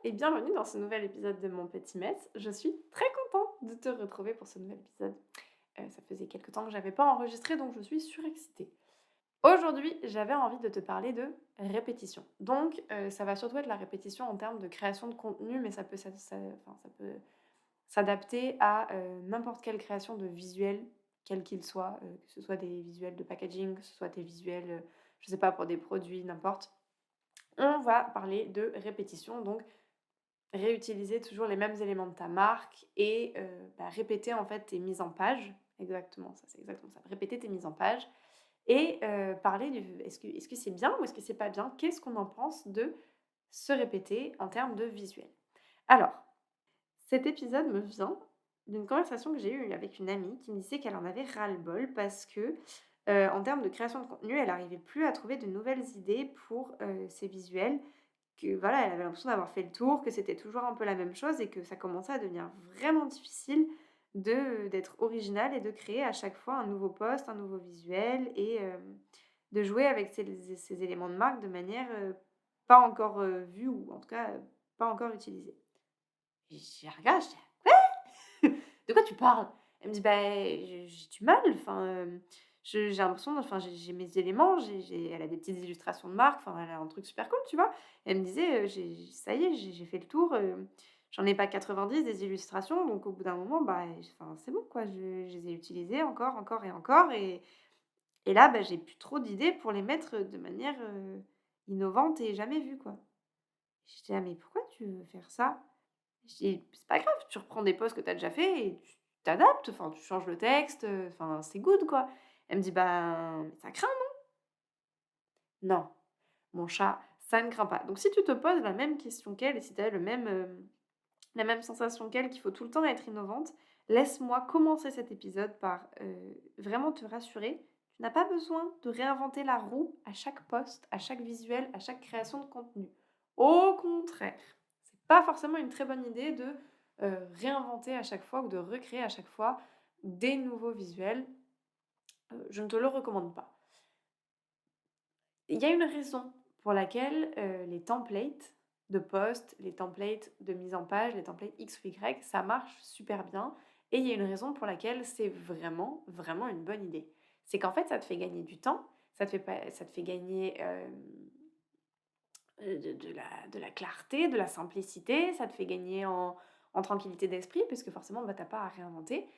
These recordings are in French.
et bienvenue dans ce nouvel épisode de Mon Petit Mess. Je suis très contente de te retrouver pour ce nouvel épisode. Ça faisait quelque temps que j'avais pas enregistré, donc je suis surexcitée. Aujourd'hui, j'avais envie de te parler de répétition. Donc, ça va surtout être la répétition en termes de création de contenu, mais ça peut s'adapter à n'importe quelle création de visuel, quel qu'il soit, que ce soit des visuels de packaging, que ce soit des visuels, je sais pas, pour des produits, n'importe. On va parler de répétition, donc réutiliser toujours les mêmes éléments de ta marque et répéter en fait tes mises en page. Exactement, ça, c'est exactement ça. Répéter tes mises en page et parler du est-ce que c'est bien ou est-ce que c'est pas bien? Qu'est-ce qu'on en pense de se répéter en termes de visuel? Alors, cet épisode me vient d'une conversation que j'ai eue avec une amie qui me disait qu'elle en avait ras-le-bol parce que, en termes de création de contenu, elle n'arrivait plus à trouver de nouvelles idées pour, ses visuels. Que voilà, elle avait l'impression d'avoir fait le tour, que c'était toujours un peu la même chose et que ça commençait à devenir vraiment difficile d'être original et de créer à chaque fois un nouveau post, un nouveau visuel et de jouer avec ces éléments de marque de manière, pas encore, vue ou en tout cas, pas encore utilisée. Et je la regarde, je dis: «Quoi? De quoi tu parles?» Elle me dit: «Bah, j'ai du mal, enfin, j'ai l'impression enfin, j'ai mes éléments, elle a des petites illustrations de marque, enfin, elle a un truc super cool, tu vois?» Elle me disait: «J'ai ça y est, j'ai fait le tour, j'en ai pas 90 des illustrations, donc au bout d'un moment, bah, enfin, c'est bon, quoi, je les ai utilisées encore, encore et encore et là, bah, j'ai plus trop d'idées pour les mettre, de manière, innovante et jamais vue, quoi». J'étais là: «Mais pourquoi tu veux faire ça?» Je dis: «C'est pas grave, tu reprends des posts que tu as déjà fait et tu t'adaptes, enfin, tu changes le texte, enfin, c'est good, quoi». Elle me dit: «Ben, ça craint, non?» Non, mon chat, ça ne craint pas. Donc si tu te poses la même question qu'elle et si tu as la même sensation qu'elle, qu'il faut tout le temps être innovante, laisse-moi commencer cet épisode par, vraiment te rassurer. Tu n'as pas besoin de réinventer la roue à chaque post, à chaque visuel, à chaque création de contenu. Au contraire, c'est pas forcément une très bonne idée de, réinventer à chaque fois ou de recréer à chaque fois des nouveaux visuels. Je ne te le recommande pas. Il y a une raison pour laquelle, les templates de posts, les templates de mise en page, les templates X ou Y, ça marche super bien et il y a une raison pour laquelle c'est vraiment, vraiment une bonne idée. C'est qu'en fait, ça te fait gagner du temps, ça te fait gagner, de la clarté, de la simplicité, ça te fait gagner en tranquillité d'esprit puisque forcément, bah, tu pas à réinventer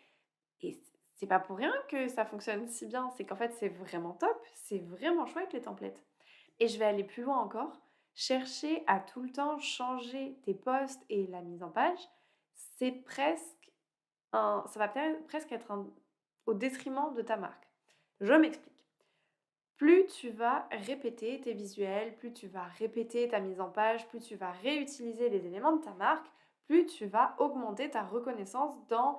et c'est pas pour rien que ça fonctionne si bien. C'est qu'en fait, c'est vraiment top, c'est vraiment chouette les templates. Et je vais aller plus loin encore, chercher à tout le temps changer tes posts et la mise en page, c'est presque ça va presque être au détriment de ta marque. Je m'explique. Plus tu vas répéter tes visuels, plus tu vas répéter ta mise en page, plus tu vas réutiliser les éléments de ta marque, plus tu vas augmenter ta reconnaissance dans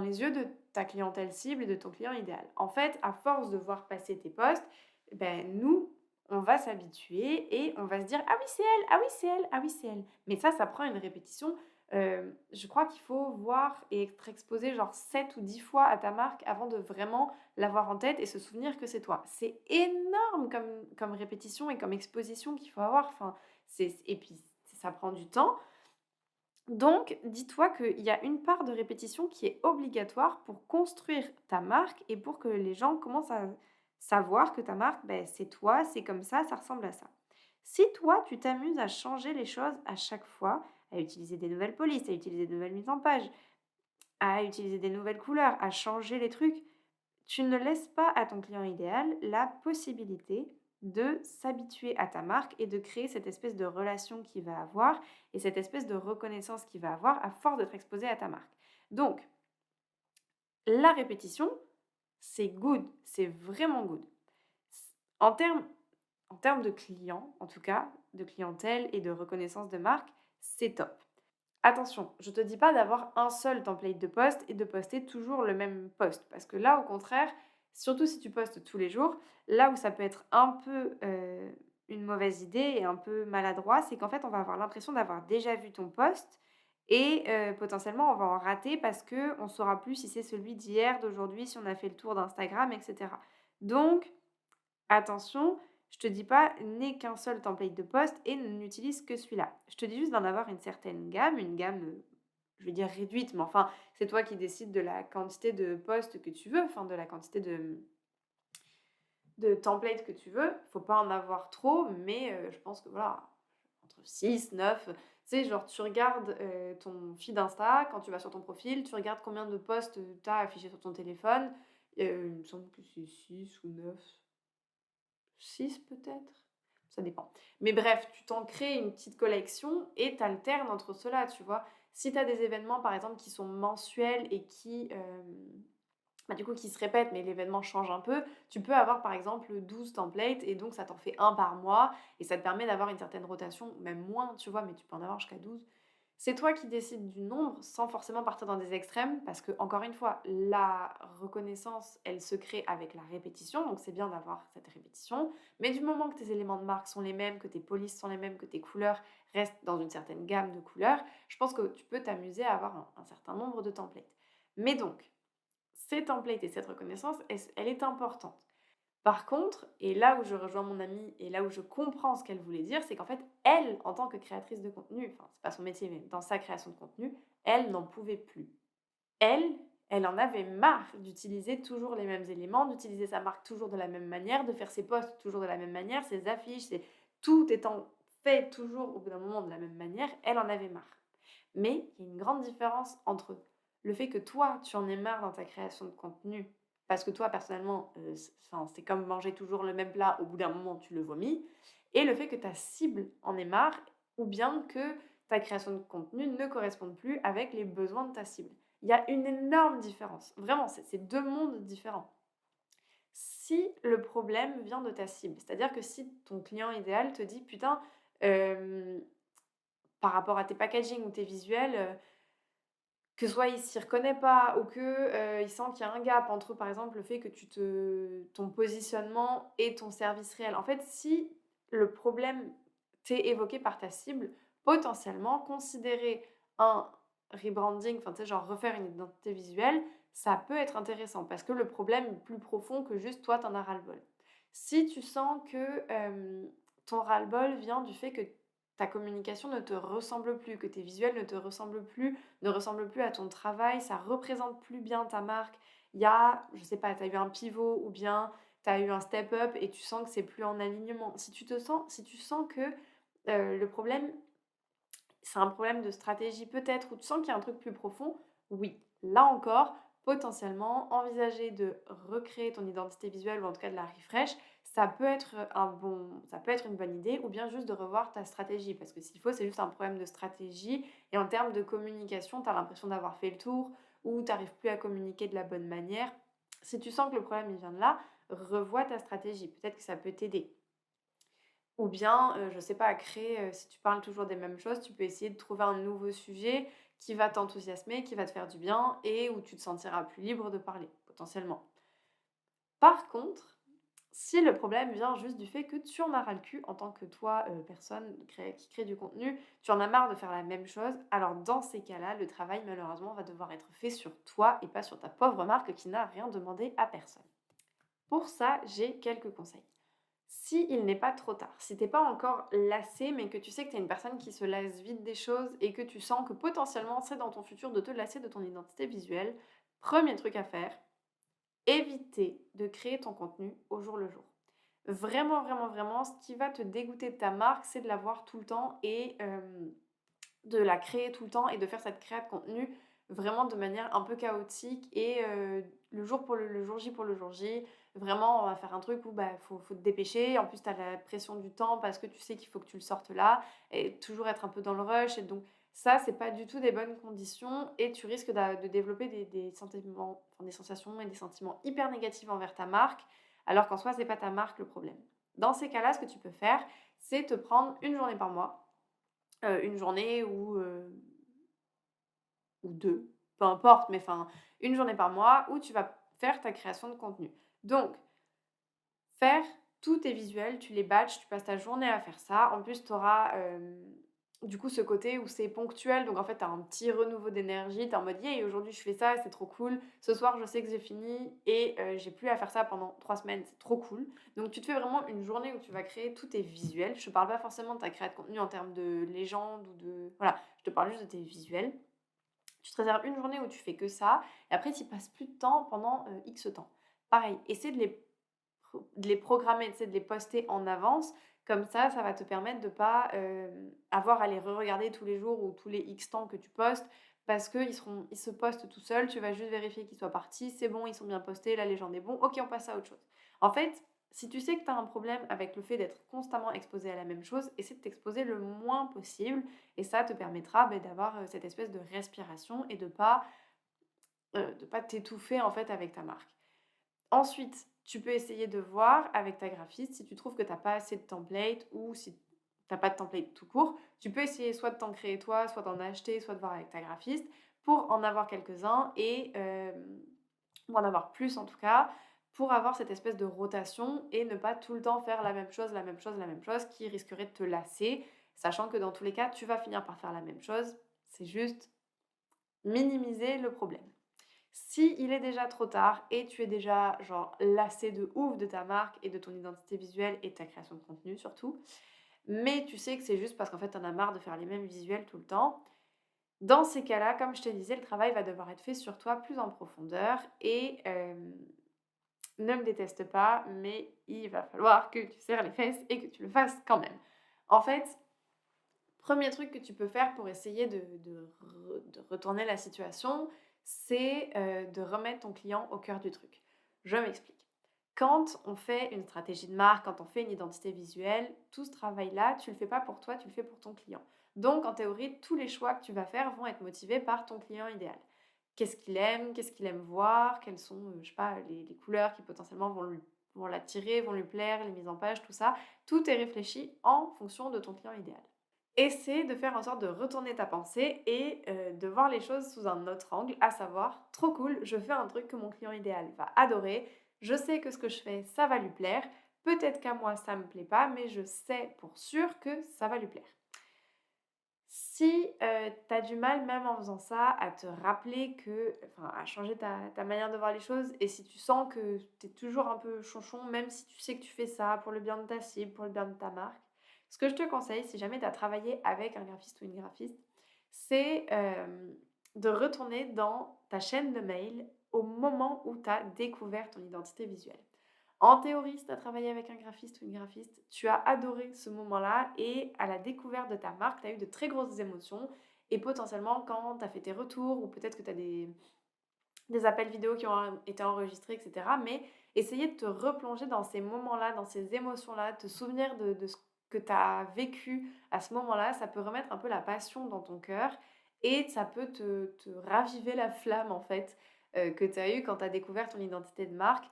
les yeux de ta clientèle cible et de ton client idéal. En fait, à force de voir passer tes posts, ben, nous, on va s'habituer et on va se dire: «Ah oui, c'est elle! Ah oui, c'est elle! Ah oui, c'est elle!» Mais ça prend une répétition. Je crois qu'il faut voir et être exposé genre 7 ou 10 fois à ta marque avant de vraiment l'avoir en tête et se souvenir que c'est toi. C'est énorme comme répétition et comme exposition qu'il faut avoir. Enfin, et puis ça prend du temps. Donc, dis-toi qu'il y a une part de répétition qui est obligatoire pour construire ta marque et pour que les gens commencent à savoir que ta marque, ben, c'est toi, c'est comme ça ressemble à ça. Si toi, tu t'amuses à changer les choses à chaque fois, à utiliser des nouvelles polices, à utiliser de nouvelles mises en page, à utiliser des nouvelles couleurs, à changer les trucs, tu ne laisses pas à ton client idéal la possibilité de s'habituer à ta marque et de créer cette espèce de relation qu'il va avoir et cette espèce de reconnaissance qu'il va avoir à force d'être exposé à ta marque. Donc, la répétition, c'est good, c'est vraiment good. En termes, en termes de clients, en tout cas, de clientèle et de reconnaissance de marque, c'est top. Attention, je te dis pas d'avoir un seul template de post et de poster toujours le même post. Parce que là, au contraire, surtout si tu postes tous les jours, là où ça peut être un peu une mauvaise idée et un peu maladroit, c'est qu'en fait, on va avoir l'impression d'avoir déjà vu ton post et potentiellement, on va en rater parce qu'on ne saura plus si c'est celui d'hier, d'aujourd'hui, si on a fait le tour d'Instagram, etc. Donc, attention, Je te dis pas: «N'aie qu'un seul template de poste et n'utilise que celui-là». Je te dis juste d'en avoir une certaine gamme, une gamme, je vais dire réduite, mais enfin, c'est toi qui décides de la quantité de postes que tu veux, enfin de la quantité de templates que tu veux. Faut pas en avoir trop, mais je pense que voilà, entre 6 9 tu sais, genre tu regardes, ton feed Insta, quand tu vas sur ton profil, tu regardes combien de posts, tu as affichés sur ton téléphone. Il me semble que c'est 6 ou 9, 6 peut-être? Ça dépend. Mais bref, tu t'en crées une petite collection et tu alternes entre ceux-là, tu vois? Si tu as des événements, par exemple, qui sont mensuels et qui, bah, du coup, qui se répètent, mais l'événement change un peu, tu peux avoir, par exemple, 12 templates et donc ça t'en fait un par mois et ça te permet d'avoir une certaine rotation, même moins, tu vois? Mais tu peux en avoir jusqu'à 12. C'est toi qui décides du nombre sans forcément partir dans des extrêmes parce que encore une fois, la reconnaissance, elle se crée avec la répétition, donc c'est bien d'avoir cette répétition. Mais du moment que tes éléments de marque sont les mêmes, que tes polices sont les mêmes, que tes couleurs restent dans une certaine gamme de couleurs, je pense que tu peux t'amuser à avoir un certain nombre de templates. Mais donc, ces templates et cette reconnaissance, elle est importante. Par contre, et là où je rejoins mon amie et là où je comprends ce qu'elle voulait dire, c'est qu'en fait, elle, en tant que créatrice de contenu, enfin, c'est pas son métier, mais dans sa création de contenu, elle n'en pouvait plus. Elle, elle en avait marre d'utiliser toujours les mêmes éléments, d'utiliser sa marque toujours de la même manière, de faire ses posts toujours de la même manière, ses affiches, tout étant fait toujours au bout d'un moment de la même manière, elle en avait marre. Mais il y a une grande différence entre le fait que toi, tu en aies marre dans ta création de contenu, parce que toi, personnellement, c'est comme manger toujours le même plat, au bout d'un moment, tu le vomis, et le fait que ta cible en ait marre, ou bien que ta création de contenu ne corresponde plus avec les besoins de ta cible. Il y a une énorme différence. Vraiment, c'est 2 mondes différents. Si le problème vient de ta cible, c'est-à-dire que si ton client idéal te dit: «Putain, hem, par rapport à tes packaging ou tes visuels, que soit il s'y reconnaît pas ou que, il sent qu'il y a un gap entre, par exemple, le fait que ton positionnement et ton service réel. En fait, si le problème t'est évoqué par ta cible, potentiellement considérer un rebranding, enfin, tu sais, genre refaire une identité visuelle, ça peut être intéressant parce que le problème est plus profond que juste toi, t'en as ras-le-bol. Si tu sens que, ton ras-le-bol vient du fait que ta communication ne te ressemble plus, que tes visuels ne te ressemblent plus, ne ressemble plus à ton travail, ça représente plus bien ta marque. Il y a, je sais pas, tu as eu un pivot ou bien tu as eu un step up et tu sens que c'est plus en alignement. Si tu sens que le problème, c'est un problème de stratégie peut-être, ou tu sens qu'il y a un truc plus profond, oui. Là encore, potentiellement, envisager de recréer ton identité visuelle ou en tout cas de la refresh, ça peut être une bonne idée, ou bien juste de revoir ta stratégie. Parce que s'il faut, c'est juste un problème de stratégie. Et en termes de communication, tu as l'impression d'avoir fait le tour ou tu n'arrives plus à communiquer de la bonne manière. Si tu sens que le problème il vient de là, revois ta stratégie. Peut-être que ça peut t'aider. Ou bien, je sais pas, créer, si tu parles toujours des mêmes choses, tu peux essayer de trouver un nouveau sujet qui va t'enthousiasmer, qui va te faire du bien et où tu te sentiras plus libre de parler, potentiellement. Par contre, si le problème vient juste du fait que tu en as ras le cul en tant que toi, personne qui crée du contenu, tu en as marre de faire la même chose, alors dans ces cas-là, le travail malheureusement va devoir être fait sur toi et pas sur ta pauvre marque qui n'a rien demandé à personne. Pour ça, j'ai quelques conseils. Si il n'est pas trop tard, si t'es pas encore lassé, mais que tu sais que tu es une personne qui se lasse vite des choses et que tu sens que potentiellement c'est dans ton futur de te lasser de ton identité visuelle, premier truc à faire, éviter de créer ton contenu au jour le jour. Vraiment, vraiment, vraiment, ce qui va te dégoûter de ta marque, c'est de la voir tout le temps et de la créer tout le temps et de faire cette créa de contenu vraiment de manière un peu chaotique et le jour pour le jour J pour le jour J. Vraiment, on va faire un truc où bah, faut te dépêcher. En plus, tu as la pression du temps parce que tu sais qu'il faut que tu le sortes là et toujours être un peu dans le rush. Et donc, ça, c'est pas du tout des bonnes conditions et tu risques de développer des sentiments, enfin, des sensations et des sentiments hyper négatifs envers ta marque, alors qu'en soi, c'est pas ta marque le problème. Dans ces cas-là, ce que tu peux faire, c'est te prendre une journée par mois, une journée ou 2, peu importe, mais enfin, une journée par mois où tu vas faire ta création de contenu. Donc, faire tous tes visuels, tu les batches, tu passes ta journée à faire ça. En plus, tu auras, du coup, ce côté où c'est ponctuel, donc en fait, tu as un petit renouveau d'énergie, tu es en mode: «Yeah, aujourd'hui je fais ça, c'est trop cool. Ce soir, je sais que j'ai fini et j'ai plus à faire ça pendant 3 semaines, c'est trop cool». Donc tu te fais vraiment une journée où tu vas créer tous tes visuels. Je te parle pas forcément de ta créa de contenu en termes de légende ou de voilà, je te parle juste de tes visuels. Tu te réserves une journée où tu fais que ça et après tu y passes plus de temps pendant, X temps. Pareil, essaie de les programmer, tu sais, de les poster en avance. Comme ça va te permettre de pas, avoir à les regarder tous les jours ou tous les X temps que tu postes parce qu'ils se postent tout seuls. Tu vas juste vérifier qu'ils soient partis. C'est bon, ils sont bien postés, la légende est bon. OK, on passe à autre chose. En fait, si tu sais que tu as un problème avec le fait d'être constamment exposé à la même chose, essaie de t'exposer le moins possible et ça te permettra, d'avoir, cette espèce de respiration et de pas t'étouffer, en fait, avec ta marque. Ensuite, tu peux essayer de voir avec ta graphiste si tu trouves que tu as pas assez de templates ou si tu as pas de template tout court. Tu peux essayer soit de t'en créer toi, soit d'en acheter, soit de voir avec ta graphiste pour en avoir quelques-uns et ou en avoir plus en tout cas, pour avoir cette espèce de rotation et ne pas tout le temps faire la même chose, la même chose, la même chose qui risquerait de te lasser, sachant que dans tous les cas, tu vas finir par faire la même chose. C'est juste minimiser le problème. Si il est déjà trop tard et tu es déjà genre lassé de ouf de ta marque et de ton identité visuelle et de ta création de contenu surtout, mais tu sais que c'est juste parce qu'en fait tu en as marre de faire les mêmes visuels tout le temps, dans ces cas-là, comme je te disais, le travail va devoir être fait sur toi plus en profondeur et ne me déteste pas, mais il va falloir que tu serres les fesses et que tu le fasses quand même. En fait, premier truc que tu peux faire pour essayer de retourner la situation, c'est, de remettre ton client au cœur du truc. Je m'explique. Quand on fait une stratégie de marque, quand on fait une identité visuelle, tout ce travail-là, tu le fais pas pour toi, tu le fais pour ton client. Donc en théorie, tous les choix que tu vas faire vont être motivés par ton client idéal. Qu'est-ce qu'il aime? Qu'est-ce qu'il aime voir? Quelles sont, je sais pas, les couleurs qui potentiellement vont l'attirer, vont lui plaire, les mises en page, tout ça. Tout est réfléchi en fonction de ton client idéal. Essaie de faire en sorte de retourner ta pensée et de voir les choses sous un autre angle, à savoir: «Trop cool, je fais un truc que mon client idéal va adorer. Je sais que ce que je fais, ça va lui plaire. Peut-être qu'à moi, ça me plaît pas, mais je sais pour sûr que ça va lui plaire». Si, tu as du mal, même en faisant ça, à te rappeler à changer ta manière de voir les choses et si tu sens que tu es toujours un peu chonchon, même si tu sais que tu fais ça pour le bien de ta cible, pour le bien de ta marque, ce que je te conseille, si jamais tu as travaillé avec un graphiste ou une graphiste, c'est, de retourner dans ta chaîne de mail au moment où tu as découvert ton identité visuelle. En théorie, si tu as travaillé avec un graphiste ou une graphiste, tu as adoré ce moment-là et à la découverte de ta marque, tu as eu de très grosses émotions et potentiellement quand tu as fait tes retours ou peut-être que tu as des appels vidéo qui ont été enregistrés et cetera, mais essayer de te replonger dans ces moments-là, dans ces émotions-là, te souvenir de ce que tu as vécu à ce moment-là, ça peut remettre un peu la passion dans ton cœur et ça peut te raviver la flamme en fait, que tu as eue quand tu as découvert ton identité de marque.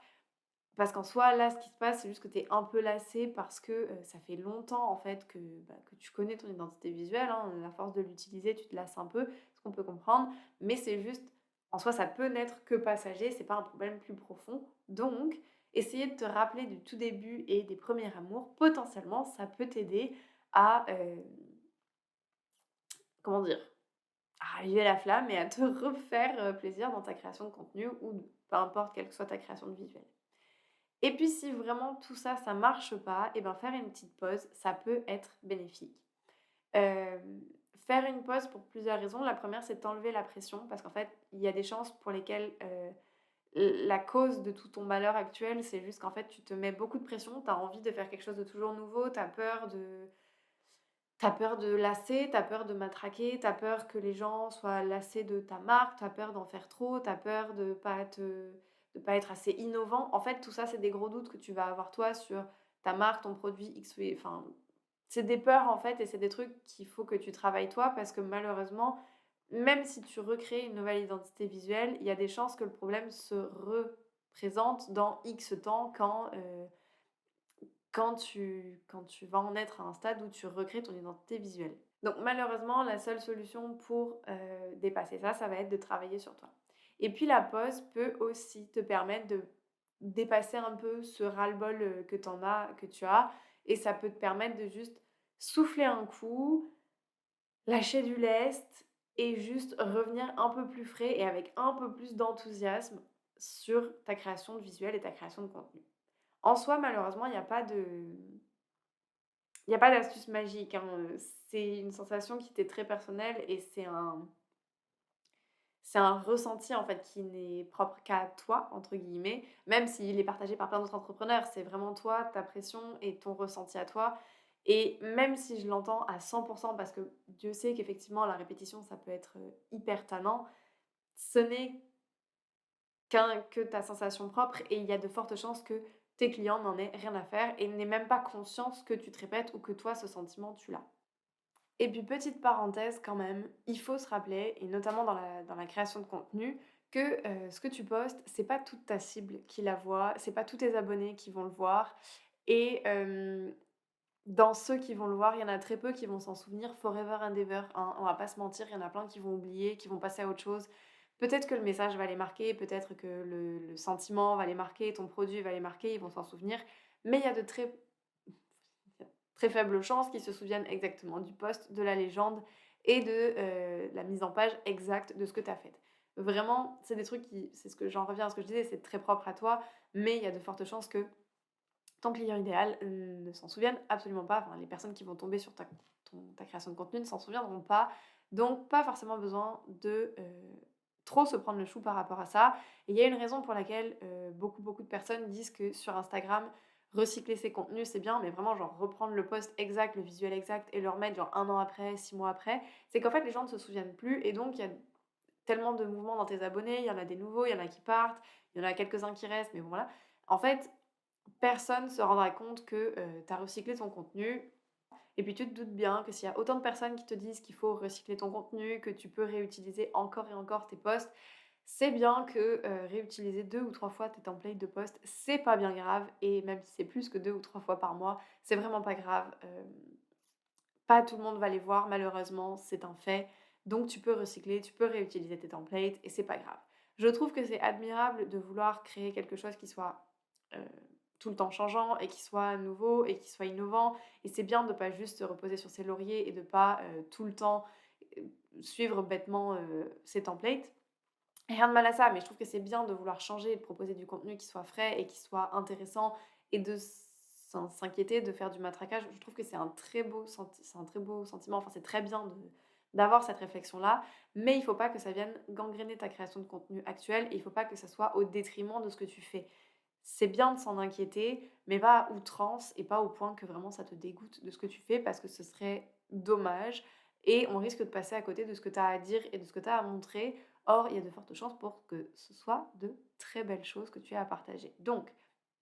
Parce qu'en soi, là, ce qui se passe, c'est juste que tu es un peu lassé parce que, ça fait longtemps, en fait, que tu connais ton identité visuelle, hein. À force de l'utiliser, tu te lasses un peu, ce qu'on peut comprendre. Mais c'est juste en soi, ça peut n'être que passager, c'est pas un problème plus profond. Donc, essayer de te rappeler du tout début et des premiers amours, potentiellement, ça peut t'aider à, comment dire? À raviver la flamme et à te refaire, plaisir dans ta création de contenu ou peu importe quelle que soit ta création de visuel. Et puis si vraiment tout ça, ça marche pas et ben, faire une petite pause, ça peut être bénéfique. Faire une pause pour plusieurs raisons. La première, c'est de t'enlever la pression parce qu'en fait, il y a des chances pour lesquelles, la cause de tout ton malheur actuel, c'est juste qu'en fait, tu te mets beaucoup de pression, tu as envie de faire quelque chose de toujours nouveau, tu peur de lasser, tu as peur de matraquer, tu as peur que les gens soient lassés de ta marque, tu as peur d'en faire trop, tu as peur de pas être assez innovant. En fait, tout ça, c'est des gros doutes que tu vas avoir toi sur ta marque, ton produit X ou Y. Enfin, c'est des peurs en fait et c'est des trucs qu'il faut que tu travailles toi parce que malheureusement, même si tu recrées une nouvelle identité visuelle, il y a des chances que le problème se représente dans X temps quand tu vas en être à un stade où tu recrées ton identité visuelle. Donc malheureusement, la seule solution pour, dépasser ça, ça va être de travailler sur toi. Et puis la pause peut aussi te permettre de dépasser un peu ce ras-le-bol, que tu as et ça peut te permettre de juste souffler un coup, lâcher du lest et juste revenir un peu plus frais et avec un peu plus d'enthousiasme sur ta création de visuel et ta création de contenu. En soi, malheureusement, il y a pas d'astuce magique, hein, c'est une sensation qui t'est très personnelle et c'est un ressenti, en fait, qui n'est propre qu'à «toi» entre guillemets, même s'il est partagé par plein d'autres entrepreneurs. C'est vraiment toi, ta pression et ton ressenti à toi et même si je l'entends à 100 parce que Dieu sait qu'effectivement la répétition, ça peut être, hyper tannant, ce n'est que ta sensation propre et il y a de fortes chances que tes clients n'en aient rien à faire et n'aient même pas conscience que tu te répètes ou que toi, ce sentiment, tu l'as. Et puis petite parenthèse quand même, il faut se rappeler, et notamment dans la création de contenu, que, ce que tu postes, c'est pas toute ta cible qui la voit, c'est pas tous tes abonnés qui vont le voir et dans ceux qui vont le voir, il y en a très peu qui vont s'en souvenir forever and ever, hein. On va pas se mentir, il y en a plein qui vont oublier, qui vont passer à autre chose. Peut-être que le message va les marquer, peut-être que le sentiment va les marquer, ton produit va les marquer, ils vont s'en souvenir, mais il y a de très faibles chances qu'ils se souviennent exactement du post, de la légende et de, la mise en page exacte de ce que tu as fait. Vraiment, c'est des trucs qui c'est ce que j'en reviens à ce que je disais, c'est très propre à toi, mais il y a de fortes chances que ton client idéal ne s'en souvienne absolument pas. Enfin, les personnes qui vont tomber sur ta création de contenu ne s'en souviendront pas. Donc, pas forcément besoin de trop se prendre le chou par rapport à ça. Et il y a une raison pour laquelle beaucoup de personnes disent que sur Instagram, recycler ses contenus, c'est bien, mais vraiment, genre, reprendre le post exact, le visuel exact et le remettre, genre, 1 an après, 6 mois après, c'est qu'en fait, les gens ne se souviennent plus. Et donc, il y a tellement de mouvements dans tes abonnés, il y en a des nouveaux, il y en a qui partent, il y en a quelques-uns qui restent, mais bon, voilà. En fait, personne se rendra compte que, tu as recyclé ton contenu et puis tu te doutes bien que s'il y a autant de personnes qui te disent qu'il faut recycler ton contenu, que tu peux réutiliser encore et encore tes posts, c'est bien que, réutiliser 2 ou 3 fois tes templates de posts, c'est pas bien grave et même si c'est plus que 2 ou 3 fois par mois, c'est vraiment pas grave, pas tout le monde va les voir malheureusement, c'est un fait. Donc tu peux recycler, tu peux réutiliser tes templates et c'est pas grave. Je trouve que c'est admirable de vouloir créer quelque chose qui soit, heu, tout le temps changeant et qui soit nouveau et qui soit innovant et c'est bien de pas juste se reposer sur ses lauriers et de pas, tout le temps, suivre bêtement, ses templates. Rien de mal à ça, mais je trouve que c'est bien de vouloir changer et de proposer du contenu qui soit frais et qui soit intéressant et de s'inquiéter de faire du matraquage. Je trouve que c'est un très beau sentiment, enfin, c'est très bien d'avoir cette réflexion-là, mais il faut pas que ça vienne gangréner ta création de contenu actuelle et il faut pas que ça soit au détriment de ce que tu fais. C'est bien de s'en inquiéter, mais pas à outrance et pas au point que vraiment ça te dégoûte de ce que tu fais parce que ce serait dommage et on risque de passer à côté de ce que tu as à dire et de ce que tu as à montrer. Or, il y a de fortes chances pour que ce soit de très belles choses que tu as à partager. Donc,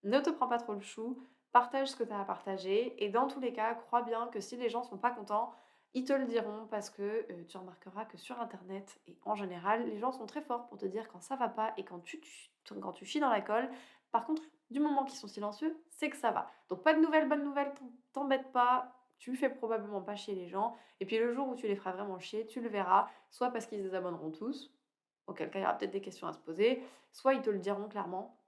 ne te prends pas trop le chou, partage ce que tu as à partager et dans tous les cas, crois bien que si les gens sont pas contents, ils te le diront parce que, tu remarqueras que sur internet et en général, les gens sont très forts pour te dire quand ça va pas et quand tu chies dans la colle. Par contre, du moment qu'ils sont silencieux, c'est que ça va. Donc pas de nouvelles, bonnes nouvelles, t'embête pas, tu fais probablement pas chier les gens et puis le jour où tu les feras vraiment chier, tu le verras, soit parce qu'ils se désabonneront tous, auquel cas il y aura peut-être des questions à se poser, soit ils te le diront clairement.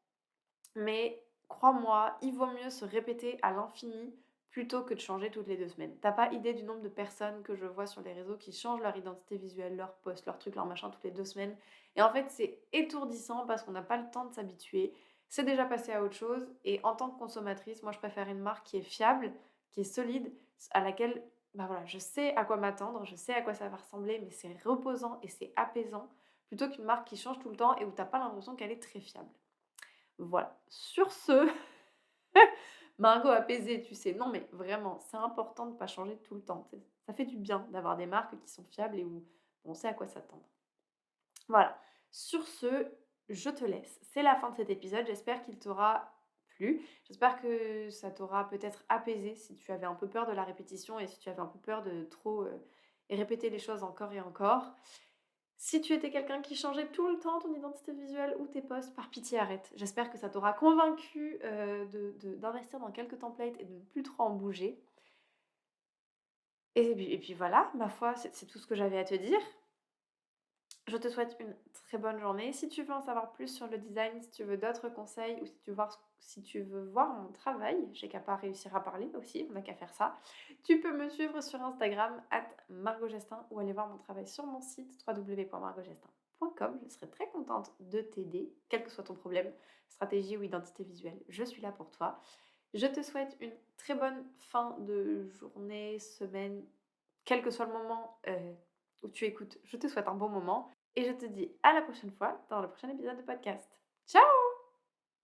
Mais crois-moi, il vaut mieux se répéter à l'infini plutôt que de changer toutes les 2 semaines. T'as pas idée du nombre de personnes que je vois sur les réseaux qui changent leur identité visuelle, leur post, leur truc, leur machin toutes les 2 semaines et en fait, c'est étourdissant parce qu'on n'a pas le temps de s'habituer. C'est déjà passé à autre chose et en tant que consommatrice, moi, je préfère une marque qui est fiable, qui est solide, à laquelle, bah, voilà, je sais à quoi m'attendre, je sais à quoi ça va ressembler, mais c'est reposant et c'est apaisant, plutôt qu'une marque qui change tout le temps et où t'as pas l'impression qu'elle est très fiable. Voilà. Sur ce, Margot apaisée, tu sais. Non, mais vraiment, c'est important de ne pas changer tout le temps. Tu sais. Ça fait du bien d'avoir des marques qui sont fiables et où on sait à quoi s'attendre. Voilà. Sur ce, je te laisse. C'est la fin de cet épisode. J'espère qu'il t'aura plu. J'espère que ça t'aura peut-être apaisé si tu avais un peu peur de la répétition et si tu avais un peu peur de trop répéter les choses encore et encore. Si tu étais quelqu'un qui changeait tout le temps ton identité visuelle ou tes posts, par pitié arrête. J'espère que ça t'aura convaincu d'investir dans quelques templates et de ne plus trop en bouger. Et puis voilà, ma foi, c'est tout ce que j'avais à te dire. Je te souhaite une très bonne journée. Si tu veux en savoir plus sur le design, si tu veux d'autres conseils ou si tu veux voir mon travail, j'ai qu'à pas réussir à parler aussi, on n'a qu'à faire ça. Tu peux me suivre sur Instagram @margotgestin ou aller voir mon travail sur mon site www.margotgestin.com. Je serai très contente de t'aider, quel que soit ton problème, stratégie ou identité visuelle. Je suis là pour toi. Je te souhaite une très bonne fin de journée, semaine, quel que soit le moment où tu écoutes. Je te souhaite un bon moment et je te dis à la prochaine fois dans le prochain épisode de podcast. Ciao!